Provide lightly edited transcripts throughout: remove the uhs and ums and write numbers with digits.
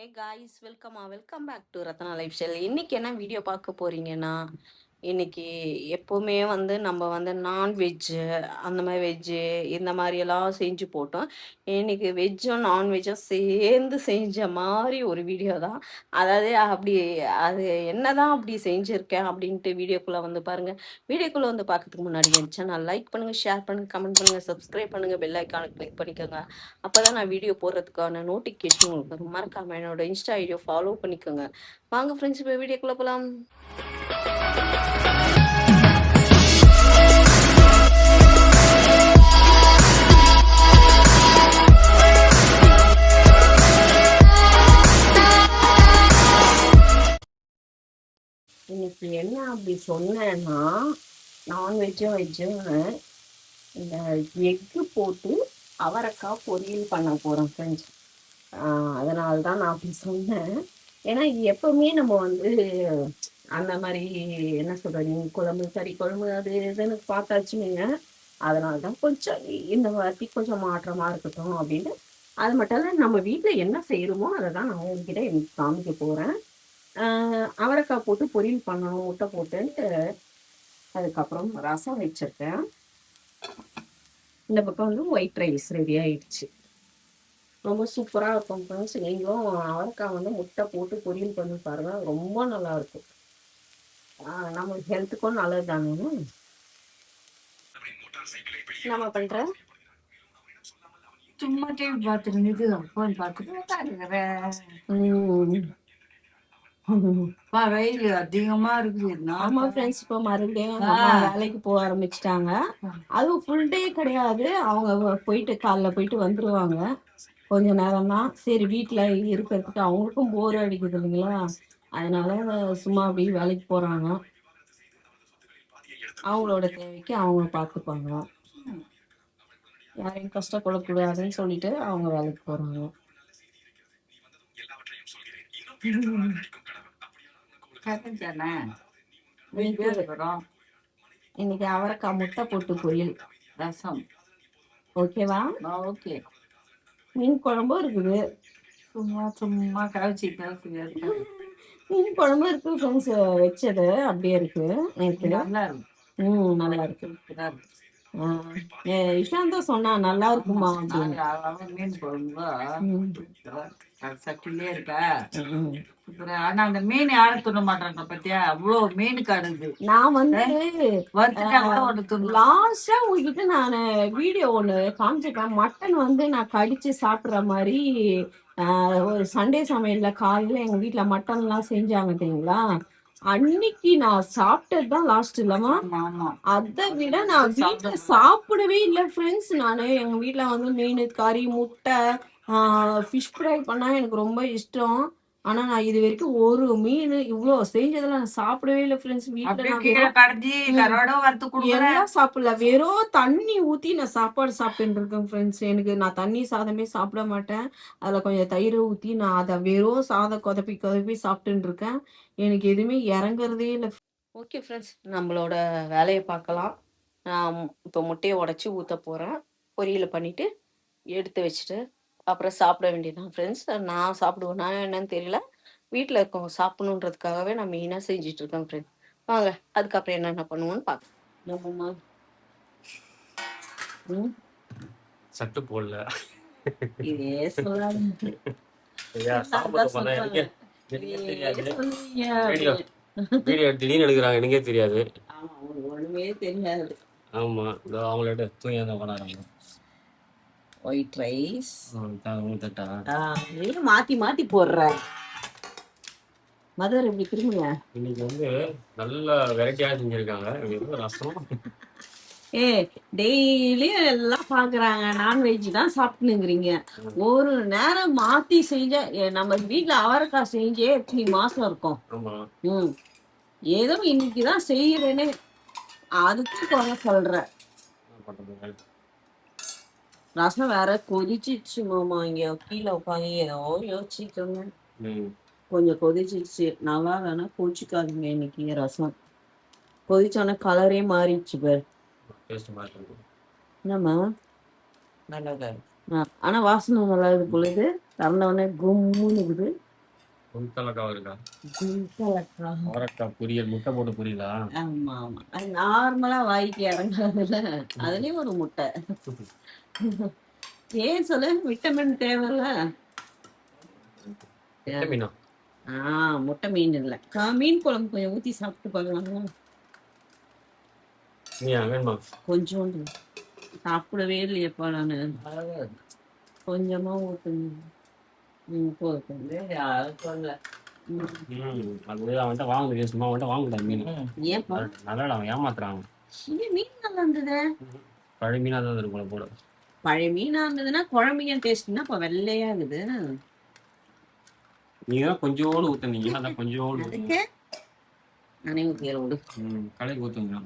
Hey guys welcome back to Ratna lifestyle. இன்னைக்கு என்ன video பார்க்க போறீங்கன்னா, இன்னைக்கு எப்பவுமே வந்து நம்ம வந்து நான்வெஜ்ஜு அந்த மாதிரி வெஜ்ஜு இந்த மாதிரியெல்லாம் செஞ்சு போட்டோம். இன்னைக்கு வெஜ்ஜும் நான்வெஜ்ஜும் சேர்ந்து செஞ்ச மாதிரி ஒரு வீடியோ தான். அதாவது அப்படி அது என்னதான் அப்படி செஞ்சுருக்கேன் அப்படின்ட்டு வீடியோக்குள்ளே வந்து பாருங்கள். வீடியோக்குள்ளே வந்து பார்க்கறதுக்கு முன்னாடி என் சேனல் லைக் பண்ணுங்கள், ஷேர் பண்ணுங்கள், கமெண்ட் பண்ணுங்கள், சப்ஸ்கிரைப் பண்ணுங்கள், பெல் ஐக்கானை கிளிக் பண்ணிக்கோங்க. அப்பதான் நான் வீடியோ போடுறதுக்கான நோட்டிஃபிகேஷன் உங்களுக்கு வரும். மறக்காம என்னோட இன்ஸ்டா ஐடியோ ஃபாலோ பண்ணிக்கோங்க. வாங்க ஃப்ரெண்ட்ஸ், இப்போ வீடியோக்குள்ள போலாம். இன்னைக்கு என்ன அப்படி சொன்னேன்னா, நான்வெஜ்ஜும் வெஜ்ஜும் இந்த எக்கு போட்டு அவரைக்காய் பொரியல் பண்ண போகிறோம் ஃப்ரெண்ட்ஸ். அதனால தான் நான் அப்படி சொன்னேன். ஏன்னா எப்பவுமே நம்ம வந்து அந்த மாதிரி என்ன சொல்றது, குழம்பு கறி குழம்பு அது இதுன்னு பார்த்தாச்சுங்க. அதனால தான் கொஞ்சம் இந்த வாட்டி கொஞ்சம் மாற்றமா இருக்கட்டும் அப்படின்னு. அது மட்டும் இல்லை, நம்ம வீட்டில் என்ன செய்யறோமோ அதை தான் நான் உங்ககிட்ட எனக்கு காமிக்க போறேன். அவரைக்காய் போட்டு பொரியல் பண்ணணும், முட்டை போட்டுன்ட்டு. அதுக்கப்புறம் ரசம் வச்சிருக்கேன். இந்த பக்கம் வந்து ஒயிட் ரைஸ் ரெடி ஆயிடுச்சு. ரொம்ப சூப்பராக இருக்கும் ஃப்ரெண்ட்ஸ். நீங்களும் அவரைக்காய் வந்து முட்டை போட்டு பொரியல் பண்ணி பாருங்க, ரொம்ப நல்லா இருக்கும். நம்ம ஹெல்த்துக்கும் நல்லது தானே. நம்ம பண்ற சும்மா டிவி பார்த்துருந்துட்டு ஃபோன் பார்த்துட்டு வெயில் அதிகமா இருக்குது. ஆமா ஃப்ரெண்ட்ஸ், இப்போ மறுபடியும் வேலைக்கு போக ஆரம்பிச்சிட்டாங்க. அதுவும் ஃபுல் டே கிடையாது, அவங்க போயிட்டு காலைல போயிட்டு வந்துருவாங்க. கொஞ்ச நேரம் தான். சரி, வீட்டில் இருக்கிறதுக்கு அவங்களுக்கும் போர் அடிக்குது இல்லைங்களா, அதனால சும்மா அப்படியே வேலைக்கு போறாங்க. அவங்களோட தேவைக்கு அவங்க பார்த்துப்பாங்க, யாரையும் கஷ்டப்படக்கூடாதுன்னு சொல்லிட்டு அவங்க வேலைக்கு போறாங்க. இன்னைக்கு அவரைக்காய் முட்டை போட்டு பொரியல், ரசம். ஓகேவா? ஓகே. மீன் குழம்பும் இருக்குது. சும்மா சும்மா கவிச்சி மீன் குழம்பு இருக்கு ஃப்ரெண்ட்ஸ், வச்சது அப்படியே இருக்கு. நல்லா இருக்கு. நல்லா இருக்கு. இஷாந்த் தான் சொன்னா நல்லா இருக்குமா அப்படின்னு. மீன் குழம்பு சட்டிலே இருக்கா. ஆனா அந்த மீன் யாரும் துண்ண மாட்டாங்க பத்தியா, அவ்வளவு மீன் காடுது. நான் வந்து லாஸ்டா உங்ககிட்ட நான் வீடியோ ஒண்ணு காமிச்சிருக்கேன். மட்டன் வந்து நான் கடிச்சு சாப்பிடுற மாதிரி ஒரு சண்டே சமையல்ல காலையில எங்க வீட்டுல மட்டன் எல்லாம் செஞ்சாங்க தெரியுங்களா. அன்னைக்கு நான் சாப்பிட்டதுதான் லாஸ்ட் இல்லமா. அதை விட நான் வீட்டுல சாப்பிடவே இல்லை ஃப்ரெண்ட்ஸ். நானு எங்க வீட்டுல வந்து மீன் கறி முட்டை ஃபிஷ் ஃப்ரை பண்ணா எனக்கு ரொம்ப இஷ்டம். ஆனா நான் இது வரைக்கும் ஒரு மீன் இவ்வளோ செஞ்சதெல்லாம் நான் சாப்பிடவே இல்லை ஃப்ரெண்ட்ஸ். வீட்டுல எல்லாம் சாப்பிடல, வெறும் தண்ணி ஊத்தி நான் சாப்பாடு சாப்பிட்டு இருக்கேன் ஃப்ரெண்ட்ஸ். எனக்கு நான் தண்ணி சாதமே சாப்பிட மாட்டேன். அதுல கொஞ்சம் தயிர் ஊத்தி நான் அதை வெறும் சாதம் கொதப்பி கொதப்பி சாப்பிட்டு இருக்கேன். எனக்கு எதுவுமே இறங்குறதே இல்லை. ஓகே ஃப்ரெண்ட்ஸ், நம்மளோட வேலையை பார்க்கலாம். நான் இப்போ முட்டையை உடச்சி ஊற்ற போகிறேன். பொரியல் பண்ணிவிட்டு எடுத்து வச்சுட்டு அப்புறம் சாப்பிட வேண்டியதுதான் ஃப்ரெண்ட்ஸ். நான் சாப்பிடுவேன், நான் என்னன்னு தெரியல. வீட்டில் இருக்கவங்க சாப்பிடணுன்றதுக்காகவே நான் மெயினாக செஞ்சுட்டு இருக்கேன் ஃப்ரெண்ட்ஸ். வாங்க அதுக்கப்புறம் என்னென்ன பண்ணுவோன்னு பார்க்கலாம். சட்டு போடல, இதே சொல்லாதீங்க. வீடியோ திடீர்னு எடுக்கிறாங்க, எனக்கே தெரியாது. ஒண்ணுமே தெரியாது. ஆமா, அவங்களோட தூங்கி தான் பண்ணாங்க. ஒயிட் ரைஸ் மாத்தி மாத்தி போடுற மதர் இப்படி திரும்புங்க. இன்னைக்கு வந்து நல்ல வெரைட்டியா செஞ்சிருக்காங்க. ரசம் டெய்லியும் எல்லாம் பாக்குறாங்க, நான்வெஜ் தான் சாப்பிட்டுங்கிறீங்க. ஒரு நேரம் மாத்தி செஞ்ச நம்ம வீட்டுல அவரைக்காய் செஞ்சே எத்தனை மாசம் இருக்கும். ஏதோ இன்னைக்குதான் செய்யறேன்னு அதுக்கு குறை சொல்ற. ரசம் வேற கொதிச்சிச்சு மாமா. இங்க கீழே உட்காந்து ஏதோ யோசிச்சுக்கோங்க. கொஞ்சம் கொதிச்சிச்சு. நல்லா வேணா கோச்சிக்காதீங்க. இன்னைக்கு ரசம் கொதிச்சோன்னா கலரே மாறிடுச்சு பேர். என்னம்மா நல்லா, ஆனா வாசனை நல்லா இருக்குது பொழுது. திறந்தவொடனே கும்முன்னு இருக்குது. குந்தலக்காய் இருக்கா? குந்தலக்கா. அவரைக்காய் பொரியல், முட்டை போட்டு பொரியலா? ஆமா ஆமா, அது நார்மலா வாய்க்கு இறங்காதுல்ல, அதுலயும் ஒரு முட்டை. ஏன் சொல்லு, விட்டமின் தேவையில்ல. விட்டமினா? முட்டை மீன் இல்ல, மீன் குழம்பு கொஞ்சம் ஊத்தி சாப்பிட்டு பார்க்கலாம். நீ வேணுமா? கொஞ்சோண்டு சாப்பிடவே இல்லையப்பா நானு, கொஞ்சமா ஊத்துங்க. போதும். அது அவன்கிட்ட வாங்குது, சும்மா அவன்கிட்ட வாங்கக்கூடாது மீன். ஏன்ப்பா? நல்லா அவன் ஏமாத்துறான். மீன் நல்லா இருந்தது. பழைய மீனா தான் இருக்கும் போல. பழைய மீனா இருந்ததுன்னா குழம்பு டேஸ்ட்னா இப்ப வெள்ளையா இருக்குது. நீங்க தான் கொஞ்சோடு ஊத்துனீங்க, அதான் கொஞ்சோடு நானே ஊத்தியல விடு. கடைக்கு ஊத்துங்க.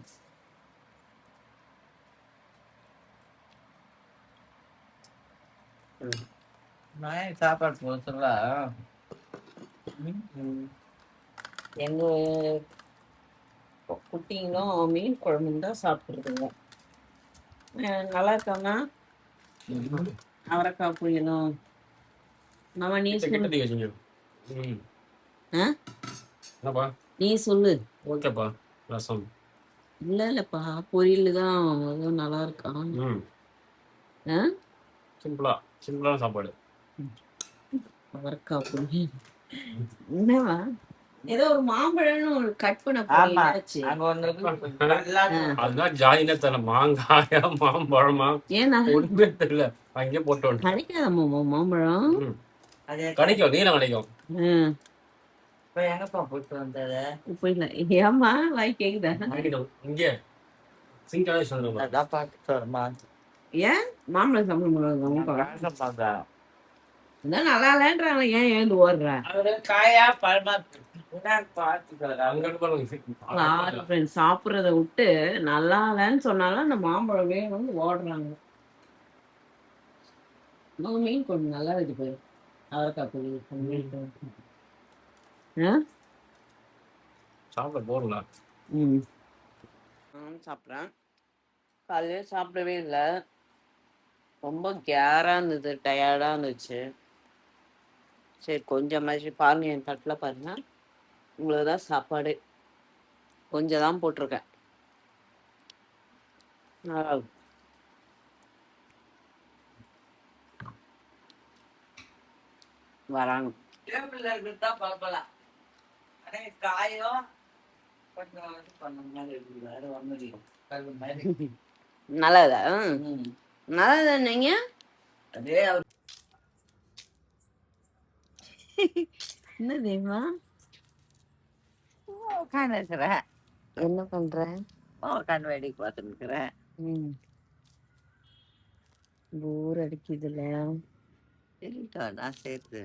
சாப்பாடு போச்சுல. எங்க குட்டிங்களும் மீன் குழம்பு தான் சாப்பிட்டுருக்குங்க. நல்லா இருக்காங்க. அவரைக்காய் பொரியலும். மாமா நீ சொல்லு. நீ சொல்லு. ஓகேப்பா. ரசம் இல்லப்பா, பொரியல் தான் நல்லா இருக்கா. சிம்பிளா சாப்பாடு. அவரைக்காய் பொரியல் என்னவா, ஏதோ ஒரு மாம்பழம்னு ஒரு கட் பண்ண அதுதான் ஜாலியா தெரியல, மாங்காயா மாம்பழமா ஒண்ணுமே தெரியல. அங்கே போட்டோம். கிடைக்காத மாம்பழம் கிடைக்கும், நீளம் கிடைக்கும். எங்கப்பா போட்டு வந்தது போயிடல. ஏமா வாய் கேக்குதா? இங்கே சிங்காலே சொல்லுங்க. ஏன் மாம்பழம் சாப்பிட நல்லா இல்லைன்றாங்க, ஏன் எழுந்து ஓடுற? காயா பழமா சாப்பிடுறத விட்டு நல்லா இல்லைன்னு சொன்னாலும் அந்த மாம்பழம் வேணும்னு ஓடுறாங்க. மீன் கொஞ்சம் நல்லா இருக்கு போய், அவரைக்காய் பொரியல் சாப்பிட போறல. சாப்பிட்றேன். காலையில சாப்பிடவே இல்லை, ரொம்ப கேரா இருந்தது, டயர்டா இருந்துச்சு. சரி கொஞ்சமாச்சு பாருங்க, என் தட்டில் பாருங்க, இவ்வளோதான் சாப்பாடு, கொஞ்சம் தான் போட்டிருக்கேன். வராங்க டேபிள்ல இருக்கிறதா பார்க்கலாம். காயம் கொஞ்சம் பண்ண மாதிரி இருக்குது, அது ஒன்று நல்லதா? நல்லதா நீங்க? அதே என்ன தேவா உட்காந்துருக்கிறேன். என்ன பண்ற? உட்காந்து வேடிக்கை பார்த்துருக்கிறேன். போர் அடிக்குதுல்ல? நான் சேர்த்து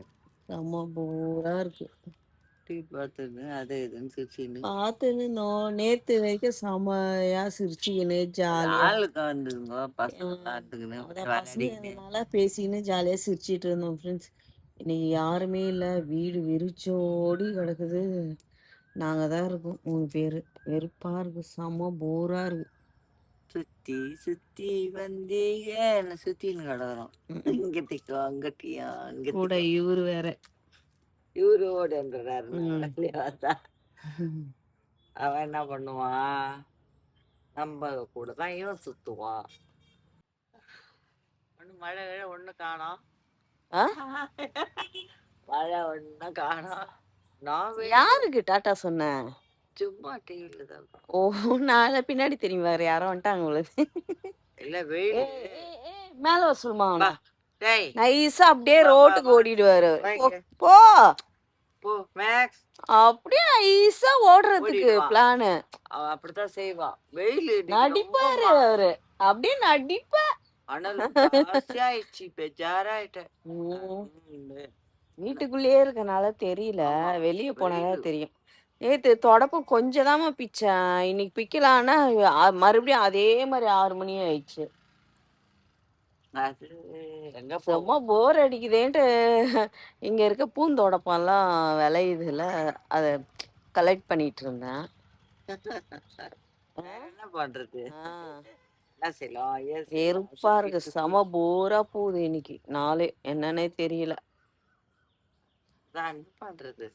செம்ம போரா இருக்கு. பார்த்துன்னு அது இதுன்னு சிரிச்சுன்னு பார்த்துன்னு நேத்து வரைக்கும் செமையா சிரிச்சுக்கின்னு ஜாலியா வந்துருங்க நல்லா பேசிக்கின்னு ஜாலியா சிரிச்சிட்டு இருந்தோம் ஃப்ரெண்ட்ஸ். இன்னைக்கு யாருமே இல்லை, வீடு வெறிச்சோடி கிடக்குது. நாங்க தான் இருக்கோம் 3 பேரு. வெறுப்பா இருக்கு, செம்ம போரா இருக்கு. சுத்தி சுத்தி வந்தீங்க சுத்தின்னு கிடக்குறோம். இங்க திக்கோ அங்கட்டியா அங்க கூட இவரு வேற, இவரு ஓடுன்றாரு. அவன் என்ன பண்ணுவான், நம்ம கூட தான் இவன் சுத்துவான். ஒண்ணு மழை ஒண்ணு காணோம், மழை ஒண்ணு காணோம். நான் யாருக்கு டாட்டா சொன்னேன்? சும்மா டிவில தான். ஓ, நாளை பின்னாடி தெரியும், வேற யாரும் வந்துட்டாங்க உங்களுக்கு. இல்ல வெயில் மேல வர சொல்லுமா, நைஸா அப்படியே ரோட்டுக்கு ஓடிடுவாரு. போ போ மேக்ஸ், அப்படியே நைஸா ஓடுறதுக்கு பிளானு. அப்படித்தான் செய்வான். வெயில் நடிப்பாரு அவரு, அப்படியே நடிப்ப. ஆயிடுச்சு, பெஜாராயிட்டேன். வீட்டுக்குள்ளேயே இருக்கனால தெரியல, வெளியே போனாதான் தெரியும். நேத்து தொடப்பம் கொஞ்சம் தாம பிச்சேன், இன்னைக்கு பிக்கலான்னா மறுபடியும் அதே மாதிரி 6 மணி ஆயிடுச்சு. சும்மா போர் அடிக்குதேன்ட்டு இங்க இருக்க பூந்தோடப்பம்லாம் விளையுதுல, அத கலெக்ட் பண்ணிட்டு இருந்தேன். என்ன பண்றது, வெறுப்பா இருக்கு, செம போரா போகுது இன்னைக்கு நாளே, என்னன்னே தெரியல. நான் என்ன பண்றது,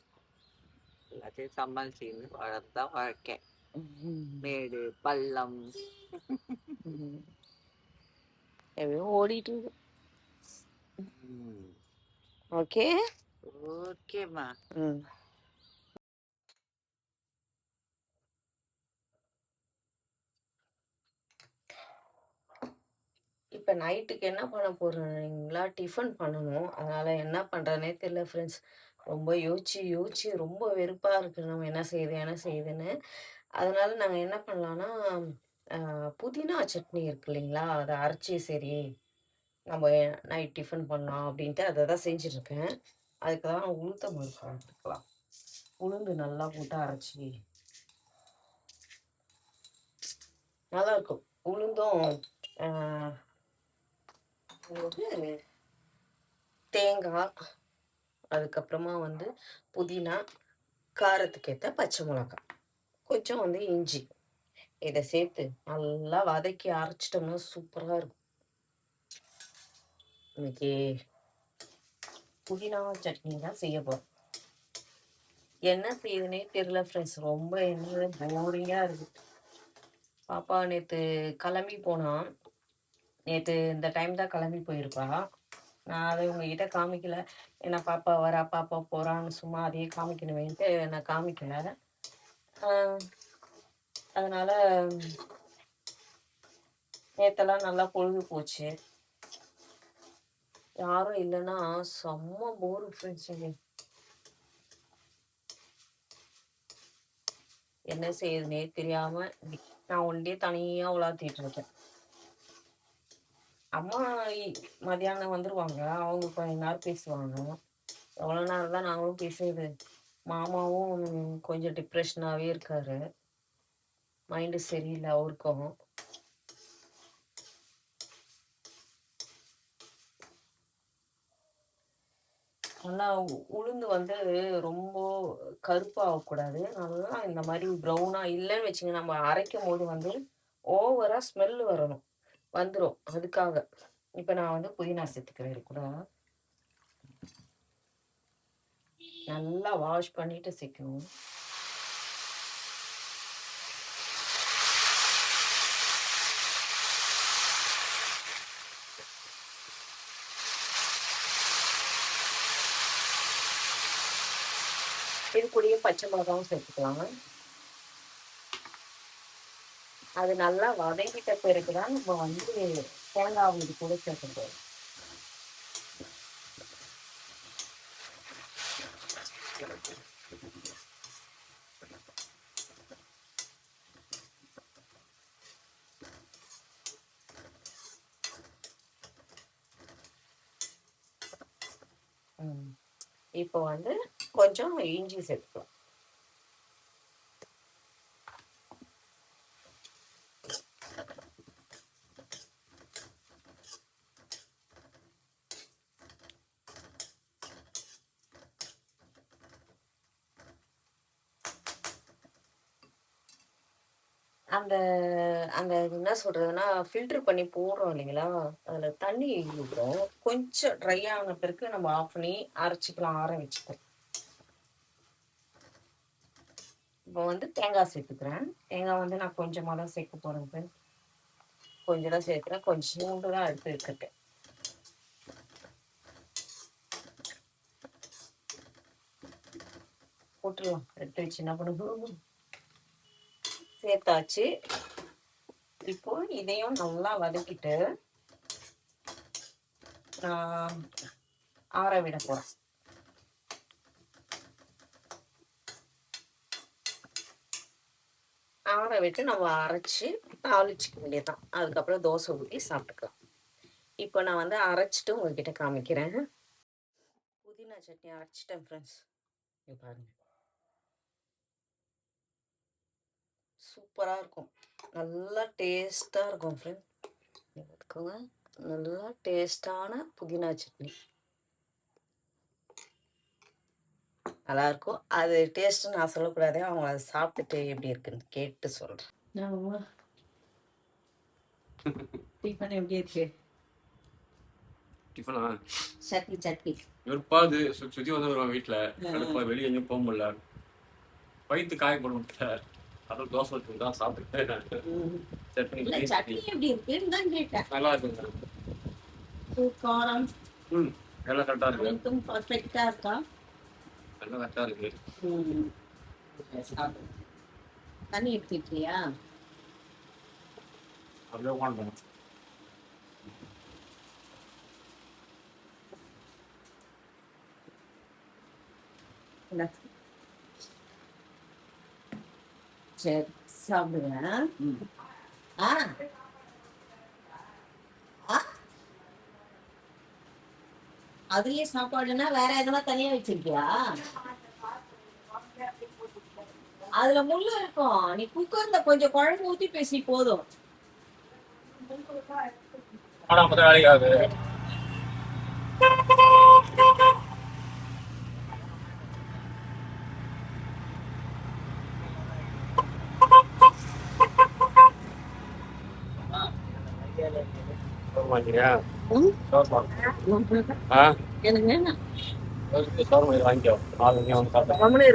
எல்லாத்தையும் சமாளிச்சுன்னு வளர்தான் வாழ்க்கை. மேடு பள்ளம் எப்படியும் ஓடிட்டு இருக்கு. ஓகே ஓகேம்மா. இப்போ நைட்டுக்கு என்ன பண்ண போறீங்களா? டிஃபன் பண்ணணும். அதனால என்ன பண்றதுனே தெரியல ஃப்ரெண்ட்ஸ். ரொம்ப யோசிச்சு ரொம்ப வெறுப்பா இருக்கு. நம்ம என்ன செய்யுதுன்னு. அதனால நாங்க என்ன பண்ணலாம்னா, புதினா சட்னி இருக்கு இல்லைங்களா? அத அரைச்சு சரி நம்ம நைட் டிஃபன் பண்ணலாம் அப்படின்ட்டு அதை தான் செஞ்சுட்டு இருக்கேன். அதுக்கு தான் உளுத்தம் பருப்பு எடுத்துக்கலாம். உளுந்து நல்லா போட்டு அரைச்சி நல்லா இருக்கும். உளுந்தும் வந்து தேங்காய், அதுக்கப்புறமா வந்து புதினா, காரத்துக்கு ஏற்ற பச்சை மிளகாய், கொஞ்சம் வந்து இஞ்சி, இதை சேர்த்து நல்லா வதக்கி அரைச்சிட்டோம்னா சூப்பராக இருக்கும். இன்னைக்கு புதினா சட்னி தான் செய்ய போகிறோம். என்ன செய்யுதுன்னே தெரியல ஃப்ரெண்ட்ஸ். ரொம்ப என்ன போரிங்காக இருக்குது. பாப்பா நேற்று கிளம்பி போனான். நேற்று இந்த டைம் தான் கிளம்பி போயிருப்பா. நான் அதை உங்ககிட்ட காமிக்கல. ஏன்னா பாப்பா வரா பாப்பா போறான்னு சும்மா அதையே காமிக்கணுமேன்ட்டு நான் காமிக்கல. அதனால நேத்தெல்லாம் நல்லா பொழுது போச்சு. யாரும் இல்லைன்னா செம்ம போர் ஃப்ரெண்ட்ஸ். என்ன செய்யுதுன்னே தெரியாம நான் ஒன்றே தனியா உலாத்திட்டு இருக்கேன். அம்மா மதியானம் வந்துருவாங்க. அவங்க கொஞ்ச நேரம் பேசுவாங்க. எவ்வளோ நேரம் தான் நாங்களும் பேசுறது. மாமாவும் கொஞ்சம் டிப்ரெஷனாகவே இருக்காரு. மைண்டு சரியில்லை அவருக்கும். நல்லா உளுந்து வந்து ரொம்ப கருப்பாகக்கூடாது. நல்லா இந்த மாதிரி ப்ரௌனாக இல்லைன்னு வச்சுங்க, நம்ம அரைக்கும் போது வந்து ஓவராக ஸ்மெல் வந்துடும். அதுக்காக இப்போ நான் வந்து புதினா சேர்த்துக்கிறேன். கூட நல்லா வாஷ் பண்ணிட்டு சேர்க்கணும். இது கூடயே பச்சை மிளகாவும் சேர்த்துக்கலாம். அது நல்லா வதங்கிட்ட பிறகுதான் நம்ம வந்து தேங்காய் இது கூட சேர்க்கணும். இப்போ வந்து கொஞ்சம் இஞ்சி சேர்த்துக்கலாம். அந்த அந்த என்ன சொல்றதுன்னா, ஃபில்டர் பண்ணி போடுறோம் இல்லைங்களா? அதுல தண்ணி விடுறோம். கொஞ்சம் ட்ரை ஆன பிறகு நம்ம ஆஃப் பண்ணி அரைச்சிக்கலாம், ஆற வச்சுக்கலாம். இப்போ வந்து தேங்காய் சேர்த்துக்கிறேன். தேங்காய் வந்து நான் கொஞ்சமாக தான் சேர்க்க போறேன். கொஞ்சம் தான் சேர்க்குறேன். கொஞ்சோண்டு தான் எடுத்து வச்சிருக்கேன். போட்டுடலாம். எடுத்து வச்சு என்ன பண்ணுவோம், சேர்த்தாச்சு. இப்போ இதையும் நல்லா வதக்கிட்டு நான் ஆற விட போறேன். ஆற விட்டு நம்ம அரைச்சி தாளிச்சிக்க வேண்டியதுதான். அதுக்கப்புறம் தோசை ஊற்றி சாப்பிட்டுக்கலாம். இப்போ நான் வந்து அரைச்சிட்டு உங்ககிட்ட காமிக்கிறேன். புதினா சட்னி அரைச்சிட்டேன் ஃப்ரெண்ட்ஸ். இங்க பாருங்க, சூப்பராக இருக்கும். நல்லா டேஸ்ட்டாக இருக்கும் ஃப்ரெண்ட். எடுத்துக்கோங்க. நல்லா டேஸ்டான புதினா சட்னி நல்லா இருக்கும். அது டேஸ்ட்டு நான் சொல்லக்கூடாது. அவங்க அதை சாப்பிட்டுட்டு எப்படி இருக்குன்னு கேட்டு சொல்கிறேன். டிஃபன் எப்படி இருக்கு? டிஃபனா சட்னி வெறுப்பாது சுற்றி வந்து வருவான் வீட்டில் கடுப்பா வெளியே எங்கேயும் போக முடியல வயிற்று காயப்பட முடியல அப்புறம் தோசை வச்சு தான் சாப்பிட்டுட்டேன் சட்னி எப்படி இருக்குன்னு தான் கேட்டேன். நல்லா இருக்குங்க காரம் எல்லாம் கரெக்டாக இருக்கு பர்ஃபெக்டா இருக்கா? எல்லாம் கரெக்டாக இருக்கு தண்ணி எடுத்துக்கிட்டியா? அப்படியே உட்காந்துட்டேன் சரி சாப்பிடுவேன். அதுலயே சாப்பாடுன்னா வேற எதனா தனியா வச்சிருக்கியா? அதுல முள்ளு இருக்கும். நீ குக்கர்ல கொஞ்சம் குழம்பு ஊத்தி பேசி போதும். எனக்கு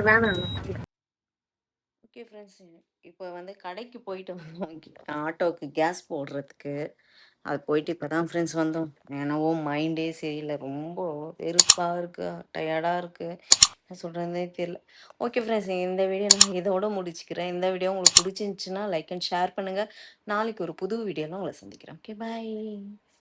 வேணாம். ஓகே ஃப்ரெண்ட்ஸ், இப்போ வந்து கடைக்கு போயிட்டு வந்தோம் ஆட்டோவுக்கு கேஸ் போடுறதுக்கு. அது போயிட்டு இப்போ தான் ஃப்ரெண்ட்ஸ் வந்தோம். என்னவோ மைண்டே சரியில்லை, ரொம்ப வெறுப்பாக இருக்குது, டயர்டாக இருக்குது, என்ன சொல்கிறதே தெரியல. ஓகே ஃப்ரெண்ட்ஸ், இந்த வீடியோ நான் இதோட முடிச்சுக்கிறேன். இந்த வீடியோ உங்களுக்கு பிடிச்சிருந்துச்சுன்னா லைக் அண்ட் ஷேர் பண்ணுங்கள். நாளைக்கு ஒரு புது வீடியோலாம் உங்களை சந்திக்கிறேன். Okay bye.